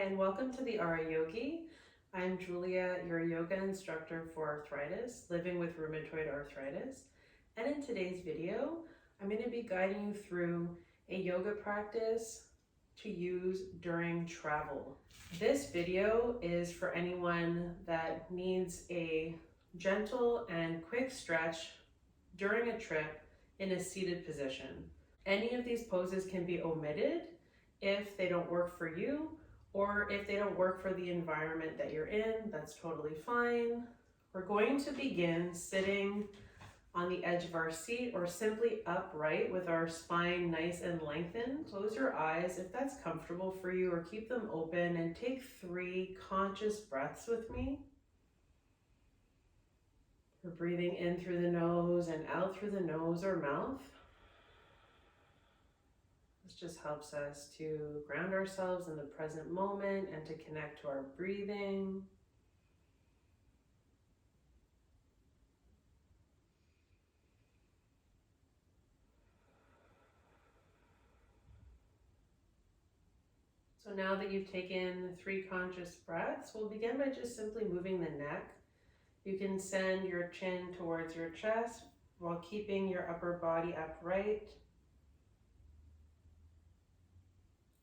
and welcome to the RA Yogi. I'm Julia, your yoga instructor for arthritis, living with rheumatoid arthritis. And in today's video, I'm going to be guiding you through a yoga practice to use during travel. This video is for anyone that needs a gentle and quick stretch during a trip in a seated position. Any of these poses can be omitted if they don't work for you, or if they don't work for the environment that you're in. That's totally fine. We're going to begin sitting on the edge of our seat or simply upright with our spine nice and lengthened. Close your eyes if that's comfortable for you, or keep them open, and take 3 conscious breaths with me. We're breathing in through the nose and out through the nose or mouth. This just helps us to ground ourselves in the present moment and to connect to our breathing. So now that you've taken 3 conscious breaths, we'll begin by just simply moving the neck. You can send your chin towards your chest while keeping your upper body upright.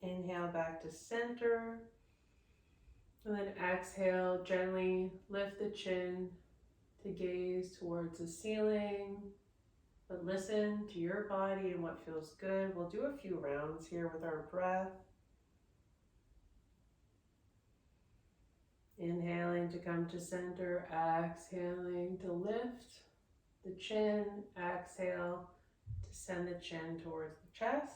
Inhale back to center, and then exhale, gently lift the chin to gaze towards the ceiling, but listen to your body and what feels good. We'll do a few rounds here with our breath. Inhaling to come to center, exhaling to lift the chin, exhale to send the chin towards the chest.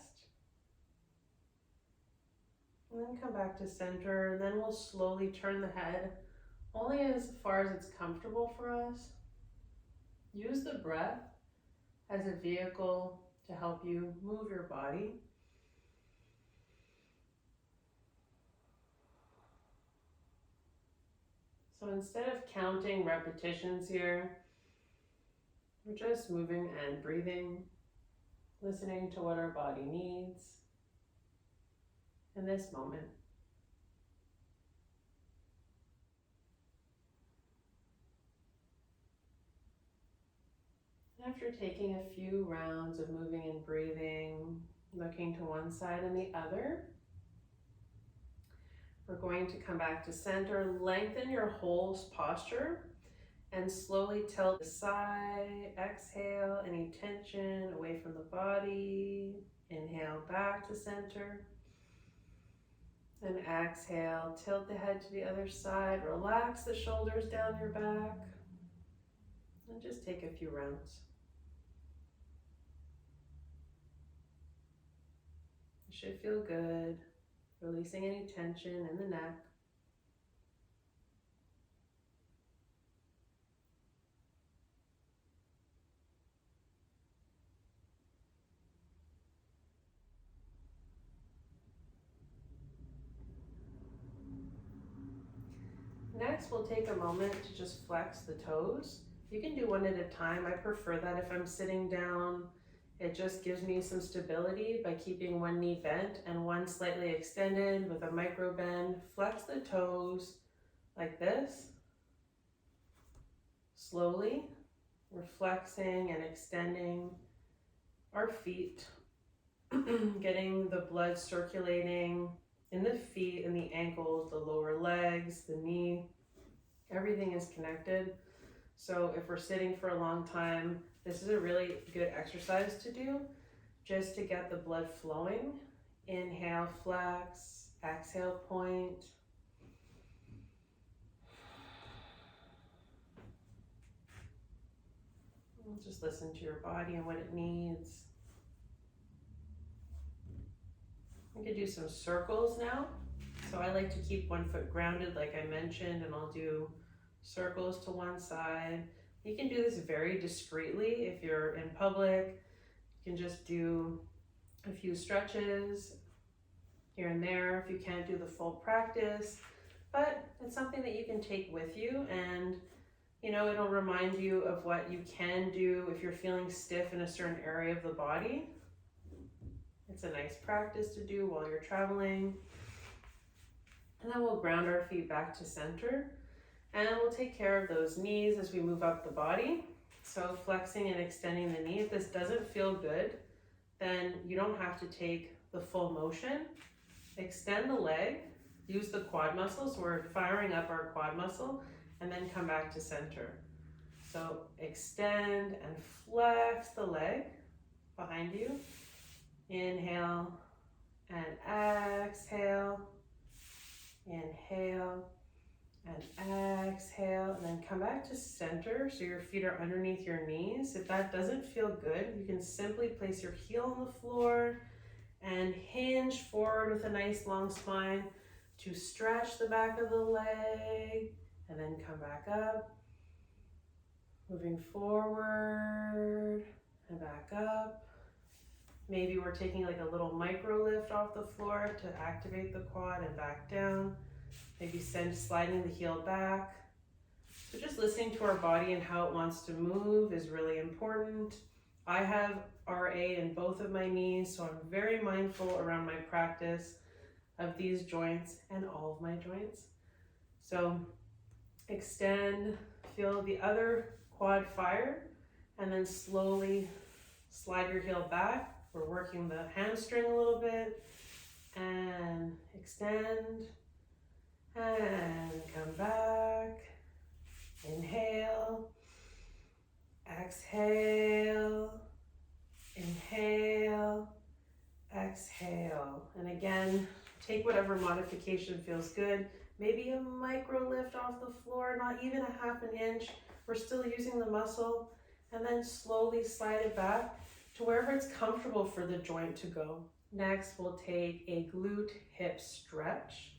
And then come back to center, and then we'll slowly turn the head only as far as it's comfortable for us. Use the breath as a vehicle to help you move your body. So instead of counting repetitions here, we're just moving and breathing, listening to what our body needs in this moment. After taking a few rounds of moving and breathing, looking to one side and the other, we're going to come back to center, lengthen your whole posture, and slowly tilt the side. Exhale any tension away from the body. Inhale back to center. And exhale, tilt the head to the other side. Relax the shoulders down your back. And just take a few rounds. You should feel good. Releasing any tension in the neck. Next, we'll take a moment to just flex the toes. You can do one at a time. I prefer that if I'm sitting down. It just gives me some stability by keeping one knee bent and one slightly extended with a micro bend. Flex the toes like this. Slowly, we're flexing and extending our feet, getting the blood circulating in the feet, in the ankles, the lower legs, the knee. Everything is connected. So if we're sitting for a long time, this is a really good exercise to do just to get the blood flowing. Inhale, flex, exhale, point. Just listen to your body and what it needs. We could do some circles now. So I like to keep one foot grounded like I mentioned, and I'll do circles to one side. You can do this very discreetly if you're in public. You can just do a few stretches here and there if you can't do the full practice, but it's something that you can take with you, and it'll remind you of what you can do if you're feeling stiff in a certain area of the body. It's a nice practice to do while you're traveling. And then we'll ground our feet back to center. And we'll take care of those knees as we move up the body. So flexing and extending the knee. If this doesn't feel good, then you don't have to take the full motion. Extend the leg, use the quad muscle, so we're firing up our quad muscle, and then come back to center. So extend and flex the leg behind you. Inhale and exhale. Inhale and exhale, and then come back to center so your feet are underneath your knees. If that doesn't feel good, you can simply place your heel on the floor and hinge forward with a nice long spine to stretch the back of the leg, and then come back up, moving forward and back up. Maybe we're taking like a little micro lift off the floor to activate the quad and back down. Maybe sliding the heel back. So just listening to our body and how it wants to move is really important. I have RA in both of my knees, so I'm very mindful around my practice of these joints and all of my joints. So extend, feel the other quad fire, and then slowly slide your heel back. We're working the hamstring a little bit, and extend, and come back. Inhale, exhale, inhale, exhale. And again, take whatever modification feels good. Maybe a micro lift off the floor, not even a half an inch. We're still using the muscle, and then slowly slide it back to wherever it's comfortable for the joint to go. Next, we'll take a glute hip stretch.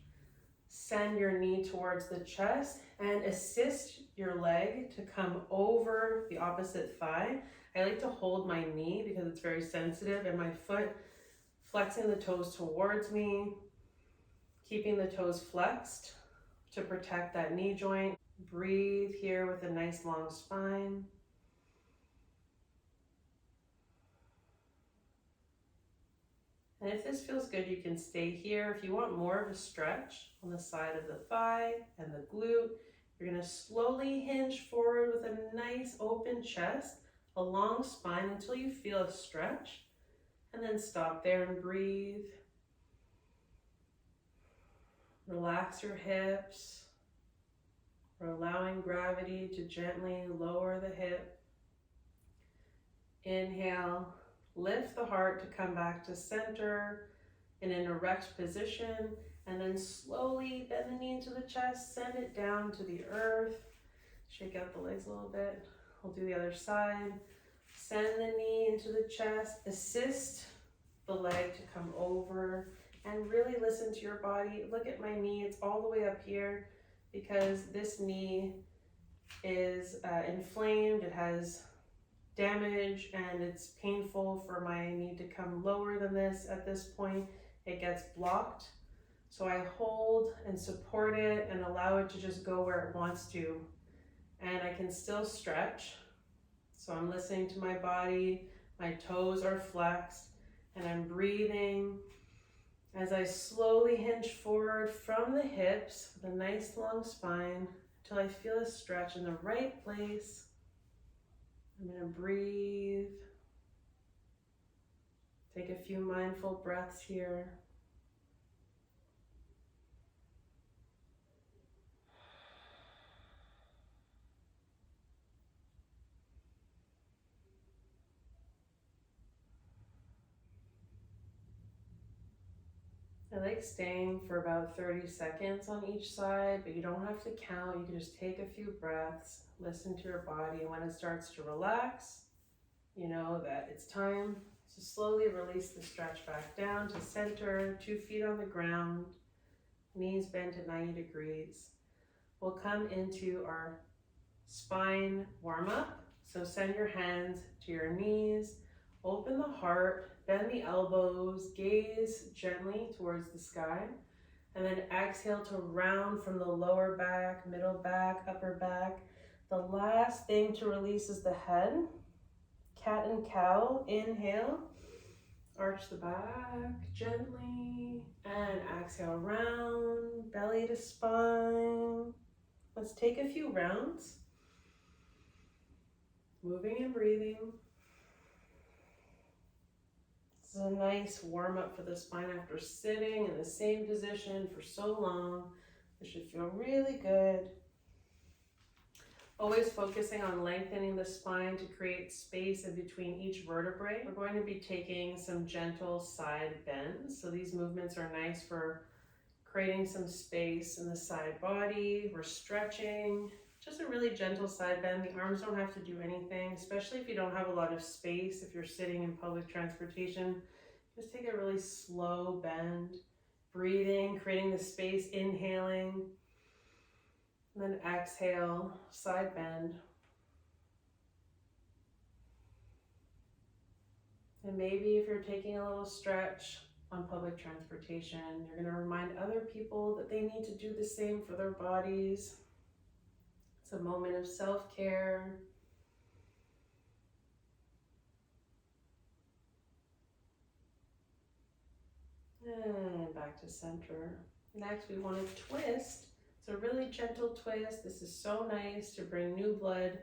Send your knee towards the chest and assist your leg to come over the opposite thigh. I like to hold my knee because it's very sensitive, and my foot flexing the toes towards me, keeping the toes flexed to protect that knee joint. Breathe here with a nice long spine. And if this feels good, you can stay here. If you want more of a stretch on the side of the thigh and the glute, you're going to slowly hinge forward with a nice open chest, a long spine until you feel a stretch, and then stop there and breathe. Relax your hips. We're allowing gravity to gently lower the hip. Inhale. Lift the heart to come back to center in an erect position, and then slowly bend the knee into the chest, send it down to the earth. Shake out the legs a little bit. We'll do the other side. Send the knee into the chest, assist the leg to come over, and really listen to your body. Look at my knee, it's all the way up here because this knee is inflamed, it has damage, and it's painful for my knee to come lower than this. At this point, it gets blocked. So I hold and support it and allow it to just go where it wants to. And I can still stretch. So I'm listening to my body, my toes are flexed, and I'm breathing as I slowly hinge forward from the hips with a nice long spine until I feel a stretch in the right place. I'm going to breathe. Take a few mindful breaths here. I like staying for about 30 seconds on each side, but you don't have to count. You can just take a few breaths, listen to your body, and when it starts to relax, you know that it's time to slowly release the stretch back down to center, 2 feet on the ground, knees bent at 90 degrees. We'll come into our spine warm-up. So send your hands to your knees, open the heart, bend the elbows, gaze gently towards the sky, and then exhale to round from the lower back, middle back, upper back. The last thing to release is the head. Cat and cow, inhale, Arch the back gently and exhale round, belly to spine. Let's take a few rounds, moving and breathing. This is a nice warm up for the spine after sitting in the same position for so long. This should feel really good. Always focusing on lengthening the spine to create space in between each vertebrae. We're going to be taking some gentle side bends. So these movements are nice for creating some space in the side body. We're stretching, just a really gentle side bend. The arms don't have to do anything, especially if you don't have a lot of space. If you're sitting in public transportation, just take a really slow bend. Breathing, creating the space, inhaling. And then exhale, side bend. And maybe if you're taking a little stretch on public transportation, you're going to remind other people that they need to do the same for their bodies. It's a moment of self-care. And back to center. Next, we want to twist. It's a really gentle twist. This is so nice to bring new blood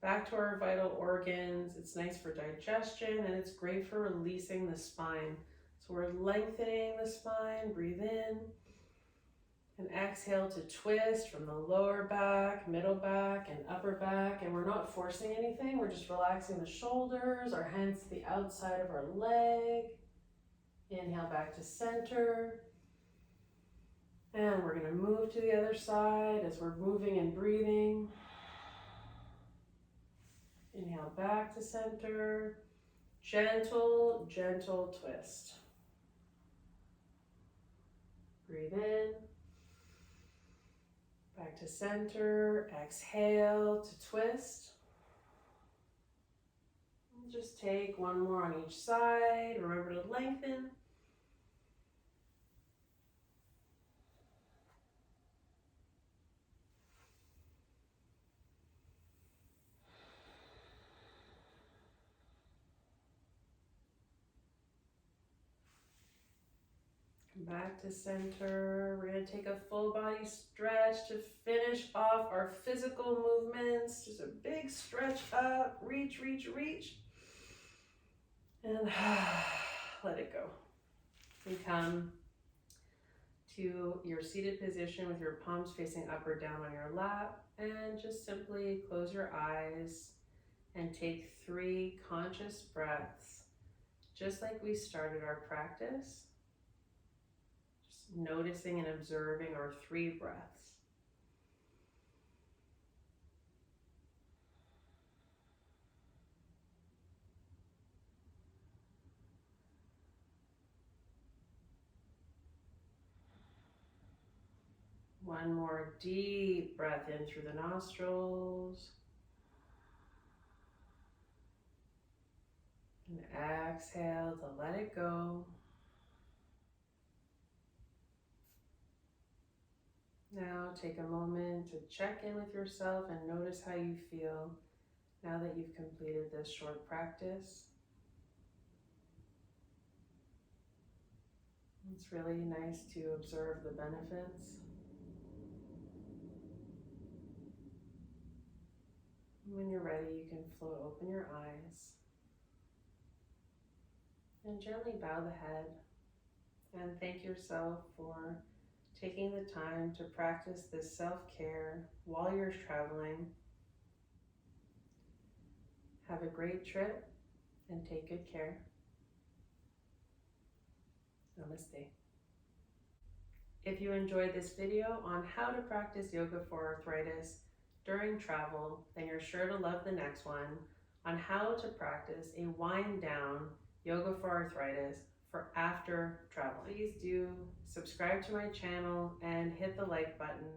back to our vital organs. It's nice for digestion and it's great for releasing the spine. So we're lengthening the spine, breathe in and exhale to twist from the lower back, middle back and upper back. And we're not forcing anything. We're just relaxing the shoulders, our hands to the outside of our leg. Inhale back to center. And we're going to move to the other side as we're moving and breathing. Inhale back to center. Gentle, gentle twist. Breathe in. Back to center. Exhale to twist. And just take one more on each side. Remember to lengthen. Back to center. We're going to take a full body stretch to finish off our physical movements. Just a big stretch up, reach, reach, reach. And let it go. We come to your seated position with your palms facing up or down on your lap. And just simply close your eyes and take 3 conscious breaths, just like we started our practice. Noticing and observing our 3 breaths. One more deep breath in through the nostrils. And exhale to let it go. Now take a moment to check in with yourself and notice how you feel now that you've completed this short practice. It's really nice to observe the benefits. When you're ready, you can open your eyes and gently bow the head and thank yourself for taking the time to practice this self-care while you're traveling. Have a great trip and take good care. Namaste. If you enjoyed this video on how to practice yoga for arthritis during travel, then you're sure to love the next one on how to practice a wind down yoga for arthritis for after travel. Please do subscribe to my channel and hit the like button.